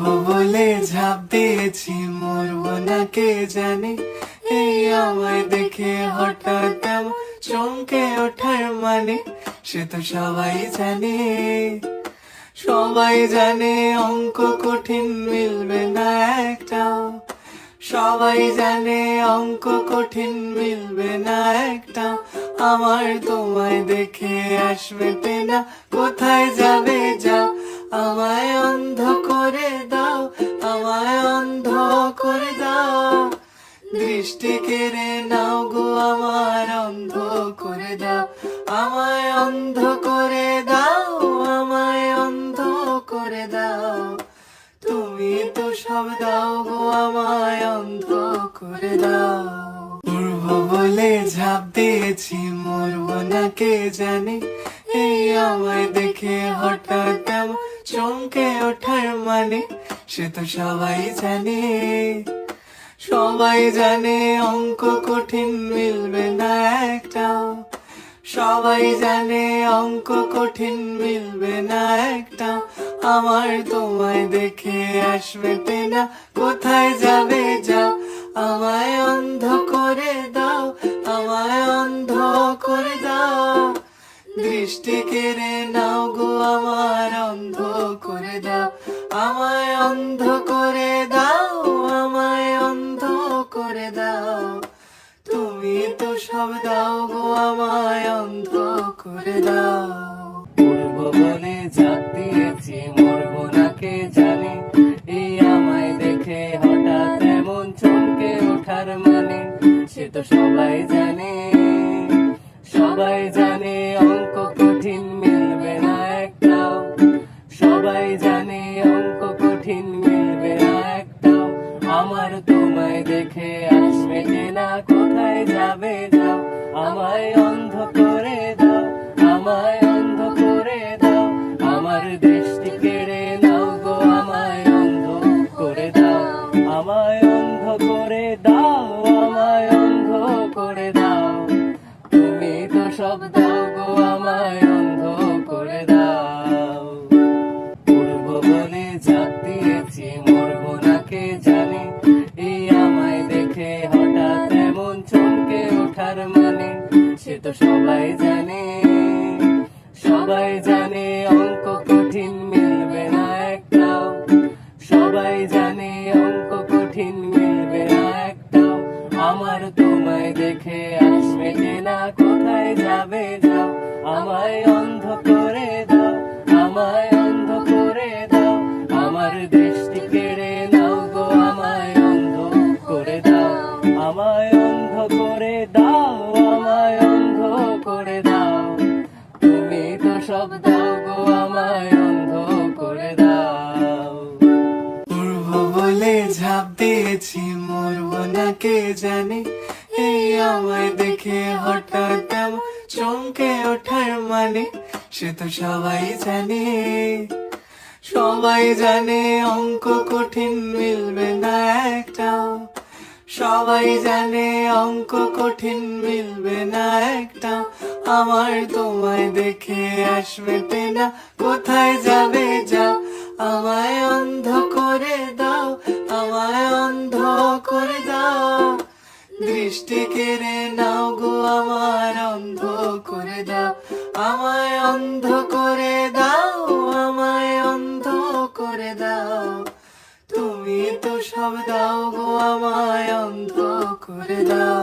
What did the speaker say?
উড়বো বলে ঝাঁপ দিয়েছি, মরবো না কে জানে। এই আমায় দেখে হঠাৎ এমন চমকে ওঠার মানে, সে তো সবাই জানে। সবাই জানে অঙ্ক কঠিন মিলবে না একটাও। সবাই জানে অঙ্ক কঠিন মিলবে না একটাও। আমার তোমায় দেখে আসবে না, কোথায় যাবে যাও। আমায় অন্ধ করে দাও, আমায় অন্ধ করে দাও। দৃষ্টি কেড়ে নাও গো আমার, অন্ধ করে দাও। আমায় অন্ধ করে দাও, আমায় অন্ধ করে দাও। তুমি তো সব দাও গো আমায়, অন্ধ করে দাও। উড়বো বলে ঝাঁপ দিয়েছি, মরবো না কে জানে। এই আমায় দেখে হঠাৎ এমন চমকে ওঠার মানে, সে তো সবাই জানে। সবাই জানে অঙ্ক কঠিন মিলবে না একটাও। সবাই জানে অঙ্ক কঠিন মিলবে না একটাও। আমার তোমায় দেখে আসবে না, কোথায় যাবে যাও। আমায় অন্ধ করে দাও, আমায় অন্ধ করে দাও। দৃষ্টি কেড়ে নাও গো আমার, অন্ধ করে দাও। আমায় অন্ধ করে দাও, আমায় অন্ধ করে দাও। তুমি তো সব দাও গো আমায়, অন্ধ করে দাও। উড়বো বলে ঝাঁপ দিয়েছি, মরবো না কে জানে। এই আমায় দেখে হঠাৎ এমন চমকে ওঠার মানে, সে তো সবাই জানে। সবাই জানে অঙ্ক কঠিন মিলবে না একটাও। সবাই জানে অঙ্ক কঠিন মিলবে না একটাও। আমার তোমায় দেখে আসবে না, কোথায় যাবে যাও। আমায় অন্ধ করে দাও, আমায় অন্ধ করে দাও। আমার দৃষ্টি কেড়ে নাও গো আমায় অন্ধ করে দাও। আমায় অন্ধ করে দাও, আমায় অন্ধ করে দাও। তুমি তো সব দাও গো আমায়, অন্ধ করে দাও। উড়বো বলে ঝাঁপ দিয়েছি, মরবো না কে জানে। এই আমায় দেখে হঠাৎ এমন চমকে ওঠার মানে, সে তো সবাই জানে। সবাই জানে অঙ্ক কঠিন মিলবে না একটাও। সবাই জানে অঙ্ক কঠিন মিলবে না একটাও। আমার তোমায় দেখে আসবে না, কোথায় যাবে যাও। আমায় অন্ধ করে দাও, আমায় অন্ধ করে দাও। আমার দৃষ্টি কেড়ে নাও গো আমায় অন্ধ করে দাও। আমায় অন্ধ করে দাও, আমায় অন্ধ করে দাও। তুমি তো সব দাও গো আমায়, অন্ধ করে দাও। উড়বো বলে ঝাঁপ দিয়েছি, মরবো না কে জানে। এই আমায় দেখে হঠাৎ এমন চমকে ওঠার মানে, সে তো সবাই জানে। সবাই জানে অঙ্ক কঠিন মিলবে না একটাও। সবাই জানে অঙ্ক কঠিন মিলবে না একটাও। আমার তোমায় দেখে আসবে না, কোথায় যাবে যাও। আমায় অন্ধ করে দাও, আমায় অন্ধ করে দাও। দৃষ্টি কেড়ে নাও গো আমার, অন্ধ করে দাও। আমায় অন্ধ করে দাও, আমায় অন্ধ করে দাও। তুমি তো সব দাও গো আমায়, অন্ধ করে দাও।